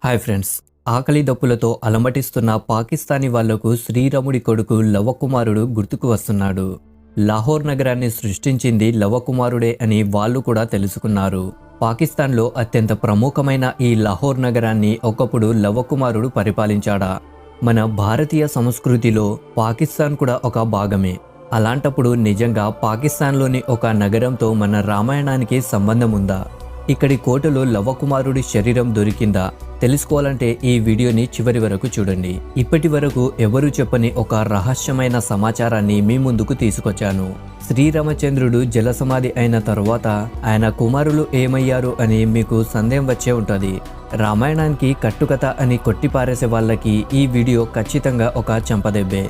Hi friends, ఆకలి దప్పులతో అలమటిస్తున్న పాకిస్తానీ వాళ్లకు శ్రీరాముడి కొడుకు లవకుమారుడు గుర్తుకు వస్తున్నాడు. లాహోర్ నగరాన్ని సృష్టించింది లవకుమారుడే అని వాళ్ళు కూడా తెలుసుకున్నారు. పాకిస్తాన్లో అత్యంత ప్రముఖమైన ఈ లాహోర్ నగరాన్ని ఒకప్పుడు లవకుమారుడు పరిపాలించాడా? మన భారతీయ సంస్కృతిలో పాకిస్తాన్ కూడా ఒక భాగమే. అలాంటప్పుడు నిజంగా పాకిస్తాన్లోని ఒక నగరంతో మన రామాయణానికి సంబంధం ఉందా? ఇక్కడి కోటలో లవకుమారుడి శరీరం దొరికిందా? తెలుసుకోవాలంటే ఈ వీడియోని చివరి వరకు చూడండి. ఇప్పటి వరకు ఎవరు చెప్పని ఒక రహస్యమైన సమాచారాన్ని మీ ముందుకు తీసుకొచ్చాను. శ్రీరామచంద్రుడు జలసమాధి అయిన తరువాత ఆయన కుమారులు ఏమయ్యారు అని మీకు సందేహం వచ్చే ఉంటుంది. రామాయణానికి కట్టుకథ అని కొట్టిపారేసే వాళ్ళకి ఈ వీడియో ఖచ్చితంగా ఒక చెంపదెబ్బే.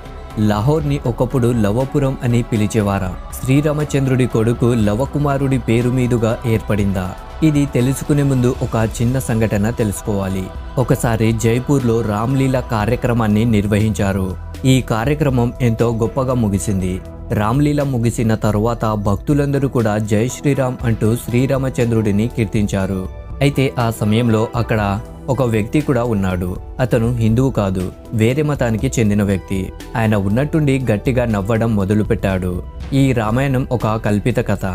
లాహోర్ని ఒకప్పుడు లవపురం అని పిలిచేవారా? శ్రీరామచంద్రుడి కొడుకు లవకుమారుడి పేరు మీదుగా ఏర్పడిందా? ఇది తెలుసుకునే ముందు ఒక చిన్న సంఘటన తెలుసుకోవాలి. ఒకసారి జైపూర్లో రామ్లీలా కార్యక్రమాన్ని నిర్వహించారు. ఈ కార్యక్రమం ఎంతో గొప్పగా ముగిసింది. రామ్లీలా ముగిసిన తరువాత భక్తులందరూ కూడా జై శ్రీరామ్ అంటూ శ్రీరామచంద్రుడిని కీర్తించారు. అయితే ఆ సమయంలో అక్కడ ఒక వ్యక్తి కూడా ఉన్నాడు. అతను హిందువు కాదు, వేరే మతానికి చెందిన వ్యక్తి. ఆయన ఉన్నట్టుండి గట్టిగా నవ్వడం మొదలుపెట్టాడు. ఈ రామాయణం ఒక కల్పిత కథ.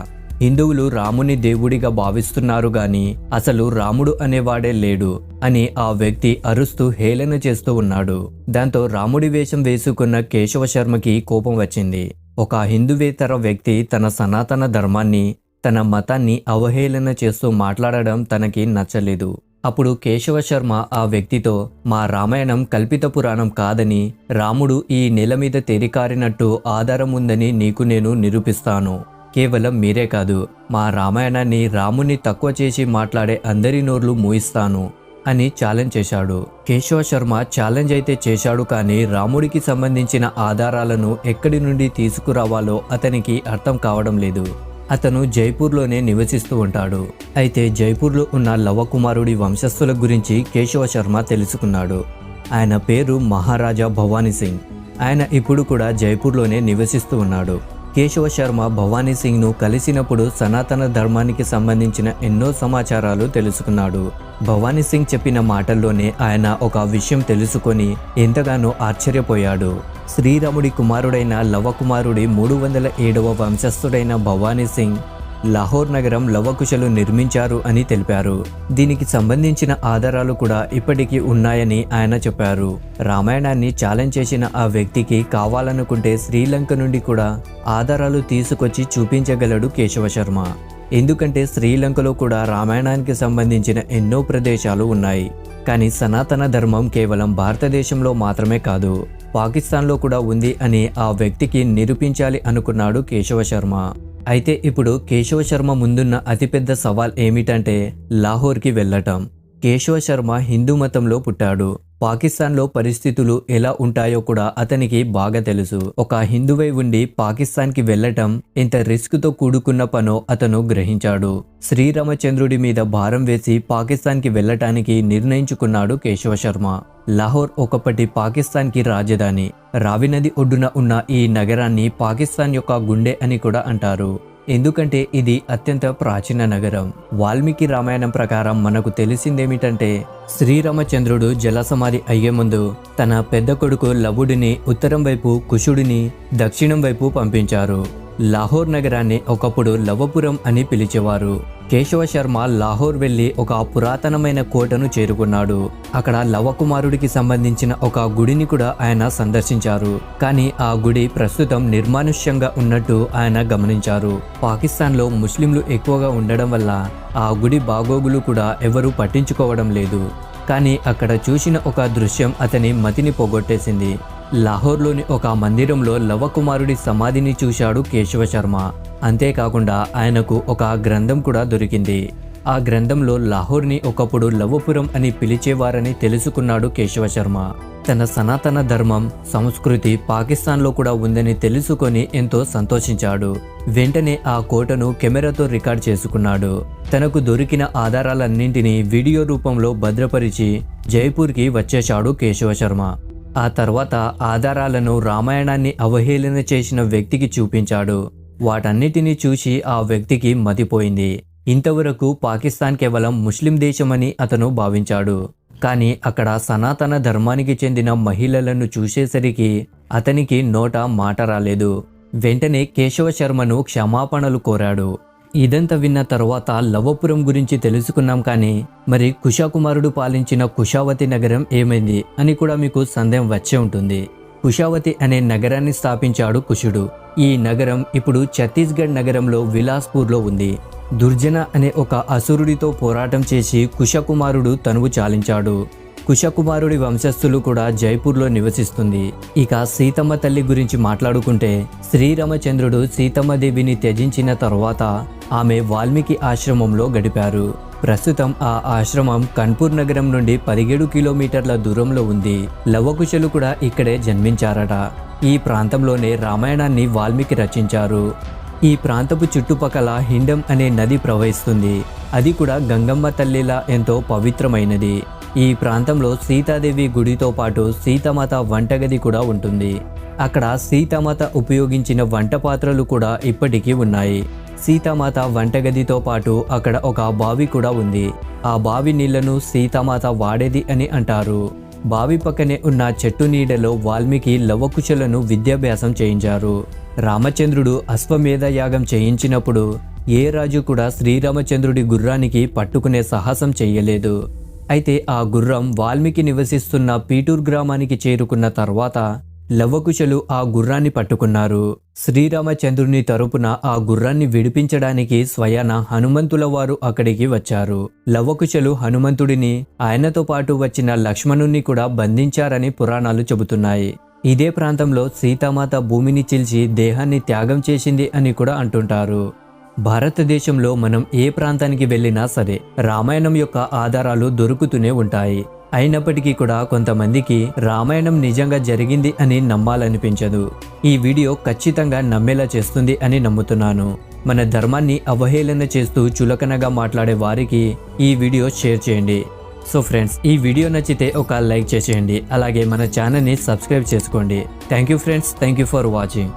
హిందువులు రాముని దేవుడిగా భావిస్తున్నారు గాని అసలు రాముడు అనేవాడే లేడు అని ఆ వ్యక్తి అరుస్తూ హేళన చేస్తూ ఉన్నాడు. దాంతో రాముడి వేషం వేసుకున్న కేశవ శర్మకి కోపం వచ్చింది. ఒక హిందువేతర వ్యక్తి తన సనాతన ధర్మాన్ని, తన మతాన్ని అవహేళన చేస్తూ మాట్లాడడం తనకి నచ్చలేదు. అప్పుడు కేశవ శర్మ ఆ వ్యక్తితో, మా రామాయణం కల్పిత పురాణం కాదని, రాముడు ఈ నేల మీద తెరికారినట్టు ఆధారం ఉందని నీకు నేను నిరూపిస్తాను. కేవలం మీరే కాదు, మా రామాయణాన్ని రాముని తక్కువ చేసి మాట్లాడే అందరి నోర్లు మూయిస్తాను అని ఛాలెంజ్ చేశాడు. కేశవ శర్మ ఛాలెంజ్ అయితే చేశాడు, కానీ రాముడికి సంబంధించిన ఆధారాలను ఎక్కడి నుండి తీసుకురావాలో అతనికి అర్థం కావడం లేదు. అతను జైపూర్లోనే నివసిస్తూ ఉంటాడు. అయితే జైపూర్లో ఉన్న లవకుమారుడి వంశస్థుల గురించి కేశవ శర్మ తెలుసుకున్నాడు. ఆయన పేరు మహారాజా భవానీ సింగ్. ఆయన ఇప్పుడు కూడా జైపూర్లోనే నివసిస్తూ ఉన్నాడు. కేశవ శర్మ భవానీ సింగ్ను కలిసినప్పుడు సనాతన ధర్మానికి సంబంధించిన ఎన్నో సమాచారాలు తెలుసుకున్నాడు. భవానీ సింగ్ చెప్పిన మాటల్లోనే ఆయన ఒక విషయం తెలుసుకొని ఎంతగానో ఆశ్చర్యపోయాడు. శ్రీరాముడి కుమారుడైన లవకుమారుడి 307వ వంశస్థుడైన భవానీ సింగ్ లాహోర్ నగరం లవకుశలు నిర్మించారు అని తెలిపారు. దీనికి సంబంధించిన ఆధారాలు కూడా ఇప్పటికీ ఉన్నాయని ఆయన చెప్పారు. రామాయణాన్ని ఛాలెంజ్ చేసిన ఆ వ్యక్తికి కావాలనుకుంటే శ్రీలంక నుండి కూడా ఆధారాలు తీసుకొచ్చి చూపించగలడు కేశవ శర్మ. ఎందుకంటే శ్రీలంకలో కూడా రామాయణానికి సంబంధించిన ఎన్నో ప్రదేశాలు ఉన్నాయి. కానీ సనాతన ధర్మం కేవలం భారతదేశంలో మాత్రమే కాదు, పాకిస్తాన్లో కూడా ఉంది అని ఆ వ్యక్తికి నిరూపించాలి అనుకున్నాడు కేశవ శర్మ. అయితే ఇప్పుడు కేశవ శర్మ ముందున్న అతిపెద్ద సవాల్ ఏమిటంటే లాహోర్కి వెళ్ళటం. కేశవ శర్మ హిందూ మతంలో పుట్టాడు. పాకిస్తాన్లో పరిస్థితులు ఎలా ఉంటాయో కూడా అతనికి బాగా తెలుసు. ఒక హిందువై ఉండి పాకిస్తాన్కి వెళ్ళటం ఎంత రిస్క్తో కూడుకున్న పనో అతను గ్రహించాడు. శ్రీరామచంద్రుడి మీద భారం వేసి పాకిస్తాన్కి వెళ్ళటానికి నిర్ణయించుకున్నాడు కేశవ శర్మ. లాహోర్ ఒకప్పటి పాకిస్తాన్కి రాజధాని. రావి నది ఒడ్డున ఉన్న ఈ నగరాన్ని పాకిస్తాన్ యొక్క గుండె అని కూడా అంటారు. ఎందుకంటే ఇది అత్యంత ప్రాచీన నగరం. వాల్మీకి రామాయణం ప్రకారం మనకు తెలిసిందేమిటంటే శ్రీరామచంద్రుడు జలసమాధి అయ్యే ముందు తన పెద్ద కొడుకు లవుడిని ఉత్తరం వైపు, కుశుడిని దక్షిణం వైపు పంపించారు. లాహోర్ నగరాన్ని ఒకప్పుడు లవపురం అని పిలిచేవారు. కేశవ శర్మ లాహోర్ వెళ్లి ఒక పురాతనమైన కోటను చేరుకున్నాడు. అక్కడ లవకుమారుడికి సంబంధించిన ఒక గుడిని కూడా ఆయన సందర్శించారు. కానీ ఆ గుడి ప్రస్తుతం నిర్మానుష్యంగా ఉన్నట్టు ఆయన గమనించారు. పాకిస్తాన్లో ముస్లింలు ఎక్కువగా ఉండడం వల్ల ఆ గుడి బాగోగులు కూడా ఎవరూ పట్టించుకోవడం లేదు. కానీ అక్కడ చూసిన ఒక దృశ్యం అతని మతిని పోగొట్టేసింది. లాహోర్లోని ఒక మందిరంలో లవకుమారుడి సమాధిని చూశాడు కేశవ శర్మ. అంతేకాకుండా ఆయనకు ఒక గ్రంథం కూడా దొరికింది. ఆ గ్రంథంలో లాహోర్ని ఒకప్పుడు లవపురం అని పిలిచేవారని తెలుసుకున్నాడు కేశవ శర్మ. తన సనాతన ధర్మం, సంస్కృతి పాకిస్తాన్లో కూడా ఉందని తెలుసుకొని ఎంతో సంతోషించాడు. వెంటనే ఆ కోటను కెమెరాతో రికార్డ్ చేసుకున్నాడు. తనకు దొరికిన ఆధారాలన్నింటినీ వీడియో రూపంలో భద్రపరిచి జైపూర్కి వచ్చేశాడు కేశవ శర్మ. ఆ తర్వాత ఆధారాలను రామాయణాన్ని అవహేళన చేసిన వ్యక్తికి చూపించాడు. వాటన్నిటినీ చూసి ఆ వ్యక్తికి మతిపోయింది. ఇంతవరకు పాకిస్తాన్ కేవలం ముస్లిం దేశమని అతను భావించాడు. కానీ అక్కడ సనాతన ధర్మానికి చెందిన మహిళలను చూసేసరికి అతనికి నోట మాట రాలేదు. వెంటనే కేశవ శర్మను క్షమాపణలు కోరాడు. ఇదంతా విన్న తర్వాత లవపురం గురించి తెలుసుకున్నాం, కానీ మరి కుషాకుమారుడు పాలించిన కుషావతి నగరం ఏమైంది అని కూడా మీకు సందేహం వచ్చే ఉంటుంది. కుషావతి అనే నగరాన్ని స్థాపించాడు కుషుడు. ఈ నగరం ఇప్పుడు ఛత్తీస్గఢ్ నగరంలో విలాస్పూర్లో ఉంది. దుర్జన అనే ఒక అసురుడితో పోరాటం చేసి కుషకుమారుడు తనువు చాలించాడు. కుషకుమారుడి వంశస్థులు కూడా జైపూర్లో నివసిస్తుంది. ఇక సీతమ్మ తల్లి గురించి మాట్లాడుకుంటే శ్రీరామచంద్రుడు సీతమ్మదేవిని త్యజించిన తర్వాత ఆమె వాల్మీకి ఆశ్రమంలో గడిపారు. ప్రస్తుతం ఆ ఆశ్రమం కన్పూర్ నగరం నుండి 17 కిలోమీటర్ల దూరంలో ఉంది. లవకుశలు కూడా ఇక్కడే జన్మించారట. ఈ ప్రాంతంలోనే రామాయణాన్ని వాల్మీకి రచించారు. ఈ ప్రాంతపు చుట్టుపక్కల హిండం అనే నది ప్రవహిస్తుంది. అది కూడా గంగమ్మ తల్లిలా ఎంతో పవిత్రమైనది. ఈ ప్రాంతంలో సీతాదేవి గుడితో పాటు సీతామాత వంటగది కూడా ఉంటుంది. అక్కడ సీతామాత ఉపయోగించిన వంట పాత్రలు కూడా ఇప్పటికీ ఉన్నాయి. సీతామాత వంటగదితో పాటు అక్కడ ఒక బావి కూడా ఉంది. ఆ బావి నీళ్లను సీతామాత వాడేది అని అంటారు. బావి పక్కనే ఉన్న చెట్టు నీడలో వాల్మీకి లవకుశలను విద్యాభ్యాసం చేయించారు. రామచంద్రుడు అశ్వమేధ యాగం చేయించినప్పుడు ఏ రాజు కూడా శ్రీరామచంద్రుడి గుర్రానికి పట్టుకునే సాహసం చెయ్యలేదు. అయితే ఆ గుర్రం వాల్మీకి నివసిస్తున్న పీటూర్ గ్రామానికి చేరుకున్న తర్వాత లవకుశలు ఆ గుర్రాన్ని పట్టుకున్నారు. శ్రీరామచంద్రుని తరపున ఆ గుర్రాన్ని విడిపించడానికి స్వయాన హనుమంతుల వారు అక్కడికి వచ్చారు. లవకుశలు హనుమంతుడిని, ఆయనతో పాటు వచ్చిన లక్ష్మణుణ్ణి కూడా బంధించారని పురాణాలు చెబుతున్నాయి. ఇదే ప్రాంతంలో సీతామాత భూమిని చీల్చి దేహాన్ని త్యాగం చేసింది అని కూడా అంటుంటారు. భారతదేశంలో మనం ఏ ప్రాంతానికి వెళ్ళినా సరే రామాయణం యొక్క ఆధారాలు దొరుకుతూనే ఉంటాయి. అయినప్పటికీ కూడా కొంతమందికి రామాయణం నిజంగా జరిగింది అని నమ్మాలనిపించదు. ఈ వీడియో ఖచ్చితంగా నమ్మేలా చేస్తుంది అని నమ్ముతున్నాను. మన ధర్మాన్ని అవహేళన చేస్తూ చులకనగా మాట్లాడే వారికి ఈ వీడియో షేర్ చేయండి. సో ఫ్రెండ్స్, ఈ వీడియో నచ్చితే ఒక లైక్ చేసేయండి. అలాగే మన ఛానల్ని సబ్స్క్రైబ్ చేసుకోండి. Thank you friends, thank you for watching.